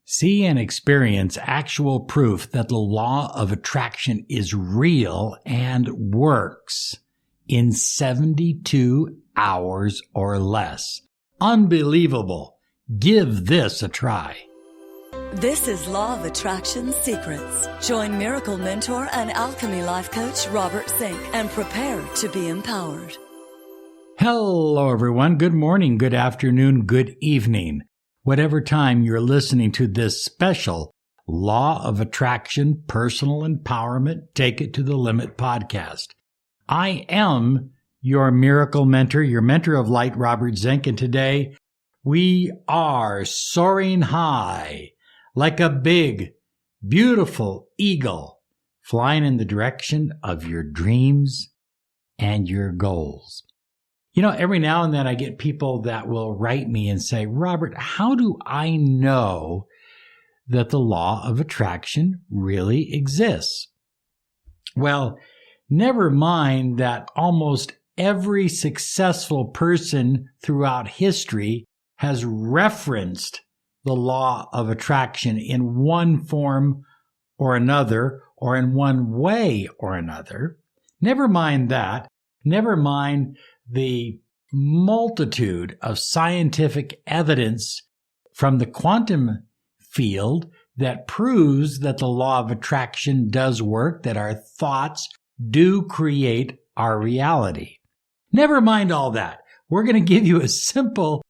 See and experience actual proof that the law of attraction is real and works in 72 hours or less. Unbelievable. Give this a try. This is Law of Attraction Secrets. Join Miracle Mentor and Alchemy Life Coach Robert Zink and prepare to be empowered. Hello, everyone. Good morning, good afternoon, good evening. Whatever time you're listening to this special Law of Attraction Personal Empowerment Take It to the Limit podcast. I am your miracle mentor, your mentor of light, Robert Zink, and today we are soaring high like a big, beautiful eagle flying in the direction of your dreams and your goals. You know, every now and then I get people that will write me and say, Robert, how do I know that the law of attraction really exists? Well, never mind that almost every successful person throughout history has referenced the law of attraction in one form or another, or in one way or another. Never mind that. Never mind the multitude of scientific evidence from the quantum field that proves that the law of attraction does work, that our thoughts do create our reality. Never mind all that. We're going to give you a simple,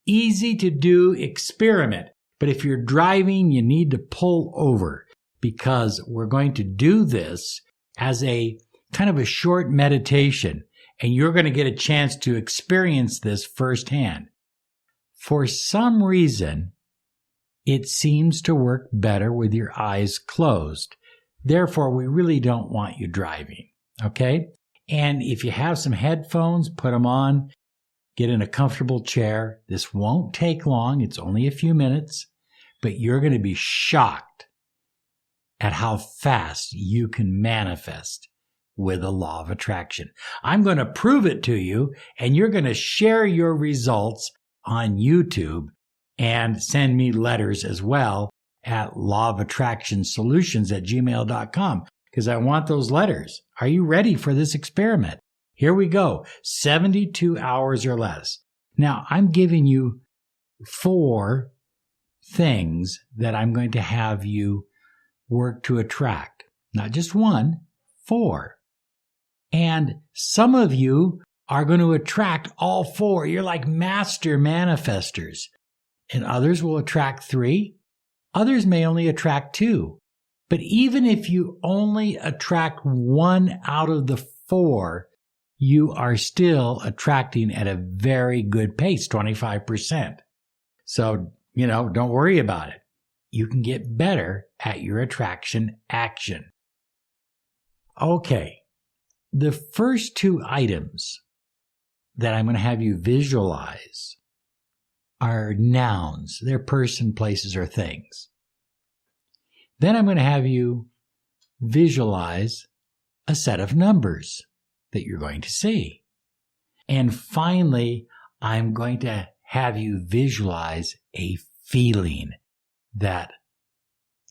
easy to do experiment. But if you're driving, you need to pull over because we're going to do this as a kind of a short meditation. And you're going to get a chance to experience this firsthand. For some reason, it seems to work better with your eyes closed. Therefore, we really don't want you driving, okay? And if you have some headphones, put them on, get in a comfortable chair. This won't take long. It's only a few minutes, but you're going to be shocked at how fast you can manifest with the law of attraction. I'm going to prove it to you, and you're going to share your results on YouTube and send me letters as well at lawofattractionsolutions@gmail.com because I want those letters. Are you ready for this experiment? Here we go. 72 hours or less. Now, I'm giving you 4 things that I'm going to have you work to attract. Not just 1, 4. And some of you are going to attract all 4. You're like master manifestors. And others will attract 3. Others may only attract 2. But even if you only attract 1 out of the 4, you are still attracting at a very good pace, 25%. So, don't worry about it. You can get better at your attraction action. Okay. The first 2 items that I'm going to have you visualize are nouns. They're person, places, or things. Then I'm going to have you visualize a set of numbers that you're going to see. And finally, I'm going to have you visualize a feeling that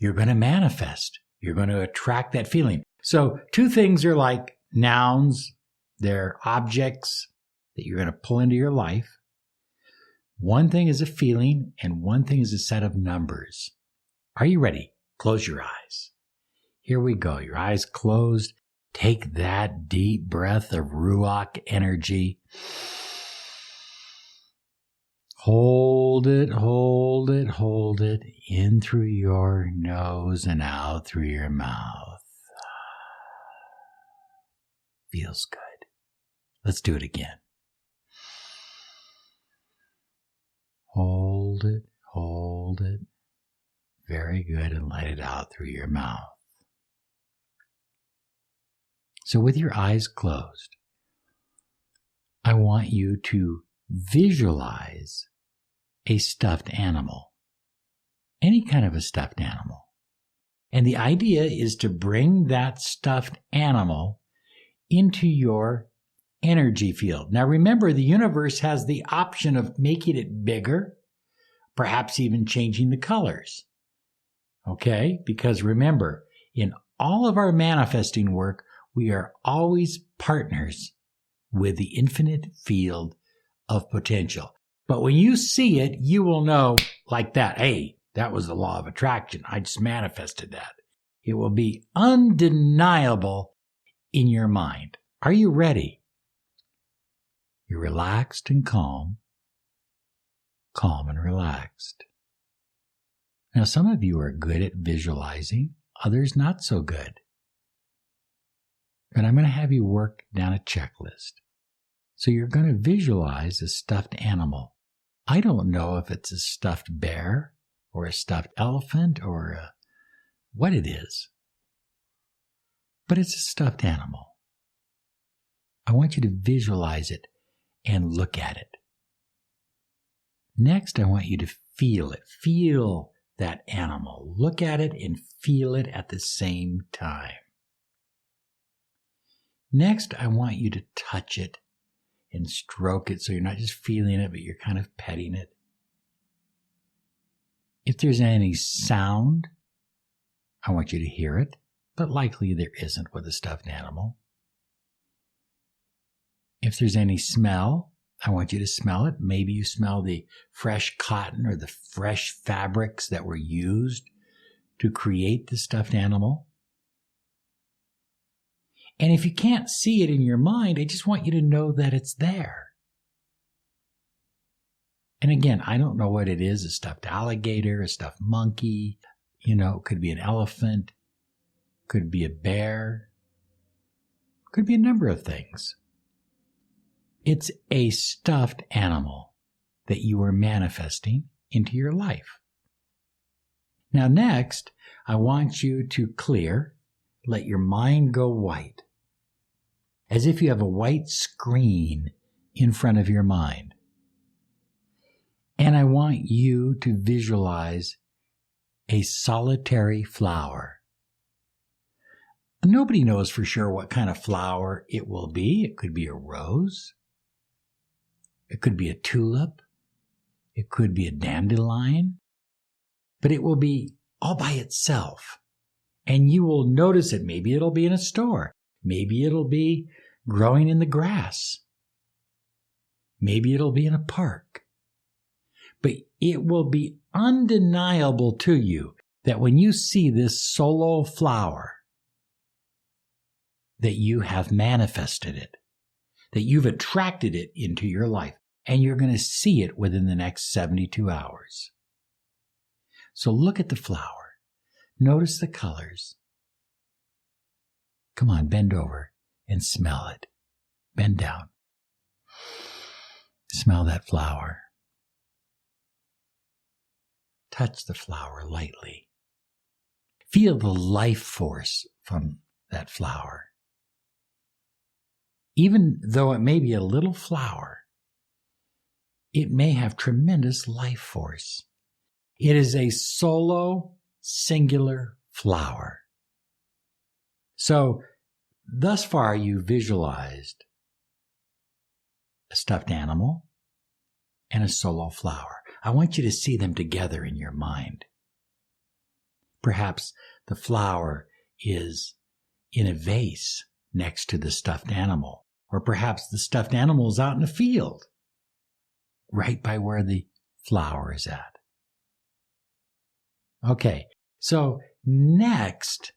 you're going to manifest. You're going to attract that feeling. So 2 things are like nouns, they're objects that you're going to pull into your life. One thing is a feeling, and one thing is a set of numbers. Are you ready? Close your eyes. Here we go. Your eyes closed. Take that deep breath of Ruach energy. Hold it, hold it, hold it in through your nose and out through your mouth. Feels good. Let's do it again. Hold it, hold it. Very good, and let it out through your mouth. So with your eyes closed, I want you to visualize a stuffed animal, any kind of a stuffed animal. And the idea is to bring that stuffed animal into your energy field. Now remember, the universe has the option of making it bigger, perhaps even changing the colors. Okay? Because remember, in all of our manifesting work, we are always partners with the infinite field of potential. But when you see it, you will know like that, hey, that was the law of attraction. I just manifested that. It will be undeniable in your mind. Are you ready? You're relaxed and calm and relaxed. Now, some of you are good at visualizing, others not so good. But I'm going to have you work down a checklist. So you're going to visualize a stuffed animal. I don't know if it's a stuffed bear or a stuffed elephant or what it is, but it's a stuffed animal. I want you to visualize it and look at it. Next, I want you to feel it. Feel that animal. Look at it and feel it at the same time. Next, I want you to touch it and stroke it so you're not just feeling it, but you're kind of petting it. If there's any sound, I want you to hear it, but likely there isn't with a stuffed animal. If there's any smell, I want you to smell it. Maybe you smell the fresh cotton or the fresh fabrics that were used to create the stuffed animal. And if you can't see it in your mind, I just want you to know that it's there. And again, I don't know what it is, a stuffed alligator, a stuffed monkey, it could be an elephant, could be a bear, could be a number of things. It's a stuffed animal that you are manifesting into your life. Now next, I want you to let your mind go white, as if you have a white screen in front of your mind. And I want you to visualize a solitary flower. Nobody knows for sure what kind of flower it will be. It could be a rose. It could be a tulip. It could be a dandelion. But it will be all by itself. And you will notice it. Maybe it'll be in a store. Maybe it'll be growing in the grass. Maybe it'll be in a park. But it will be undeniable to you that when you see this solo flower, that you have manifested it, that you've attracted it into your life, and you're going to see it within the next 72 hours. So look at the flower. Notice the colors. Come on, bend over and smell it. Bend down. Smell that flower. Touch the flower lightly. Feel the life force from that flower. Even though it may be a little flower, it may have tremendous life force. It is a solo, singular flower. So, thus far you visualized a stuffed animal and a solo flower. I want you to see them together in your mind. Perhaps the flower is in a vase next to the stuffed animal. Or perhaps the stuffed animal is out in a field, right by where the flower is at. Okay, so next,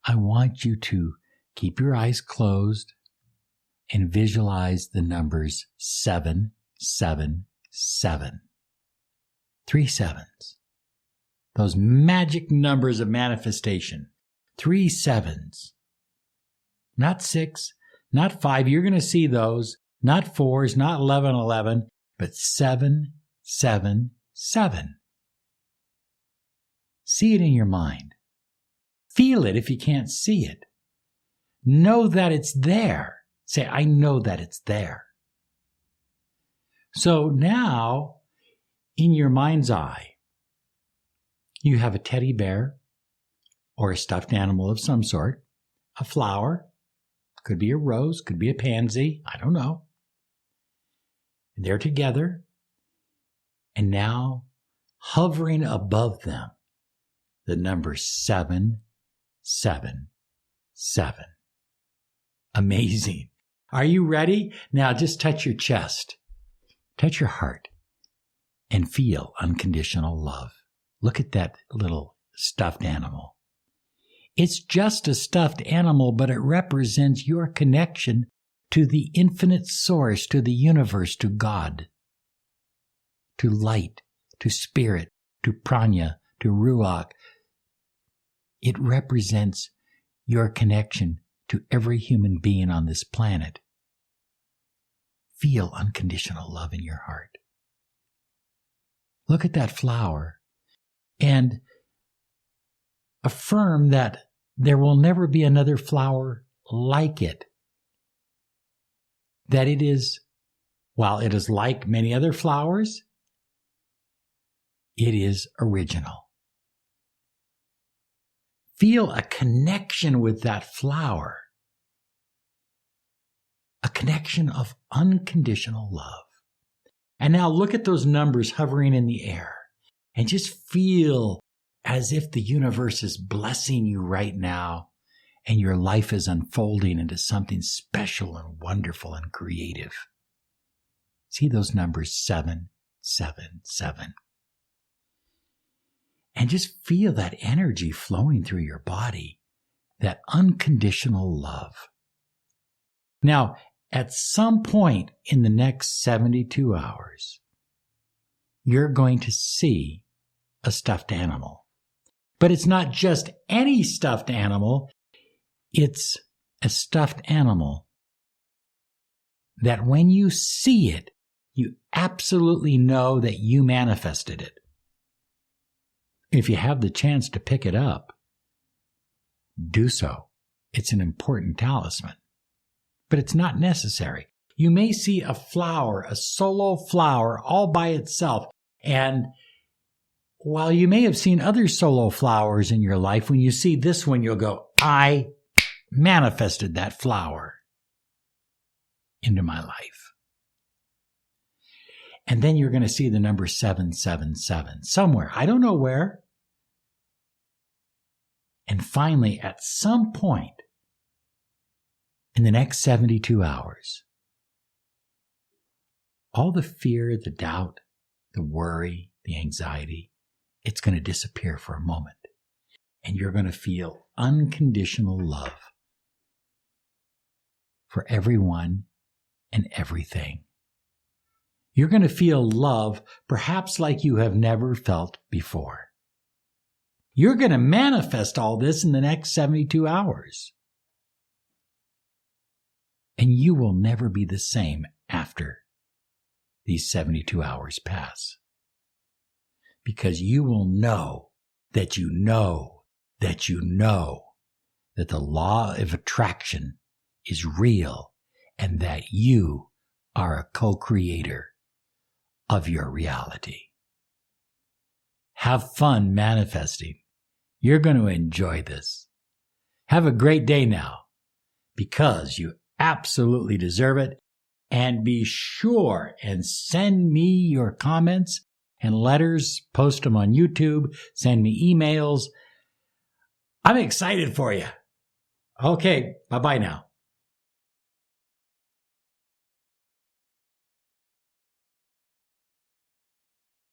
I want you to keep your eyes closed and visualize the numbers 777. 3 sevens. Those magic numbers of manifestation. 3 sevens. Not 6. Not 5, you're going to see those. Not 4s, not 11, but 7, 7, 7. See it in your mind. Feel it if you can't see it. Know that it's there. Say, I know that it's there. So now, in your mind's eye, you have a teddy bear or a stuffed animal of some sort, a flower. Could be a rose, could be a pansy, I don't know. And they're together, and now hovering above them, the number 777. Amazing. Are you ready? Now just touch your chest, touch your heart, and feel unconditional love. Look at that little stuffed animal. It's just a stuffed animal, but it represents your connection to the infinite source, to the universe, to God, to light, to spirit, to prana, to ruach. It represents your connection to every human being on this planet. Feel unconditional love in your heart. Look at that flower and affirm that there will never be another flower like it. That it is, while it is like many other flowers, it is original. Feel a connection with that flower, a connection of unconditional love. And now look at those numbers hovering in the air and just feel as if the universe is blessing you right now and your life is unfolding into something special and wonderful and creative. See those numbers 777. And just feel that energy flowing through your body, that unconditional love. Now, at some point in the next 72 hours, you're going to see a stuffed animal. But it's not just any stuffed animal. It's a stuffed animal that when you see it, you absolutely know that you manifested it. If you have the chance to pick it up, do so. It's an important talisman. But it's not necessary. You may see a flower, a solo flower, all by itself. And while you may have seen other solo flowers in your life, when you see this one, you'll go, I manifested that flower into my life. And then you're going to see the number 777 somewhere. I don't know where. And finally, at some point in the next 72 hours, all the fear, the doubt, the worry, the anxiety, it's going to disappear for a moment. And you're going to feel unconditional love for everyone and everything. You're going to feel love perhaps like you have never felt before. You're going to manifest all this in the next 72 hours. And you will never be the same after these 72 hours pass. Because you will know that you know that you know that the law of attraction is real and that you are a co-creator of your reality. Have fun manifesting. You're going to enjoy this. Have a great day now, because you absolutely deserve it. And be sure and send me your comments and letters. Post them on YouTube. Send me emails. I'm excited for you. Okay, bye-bye now.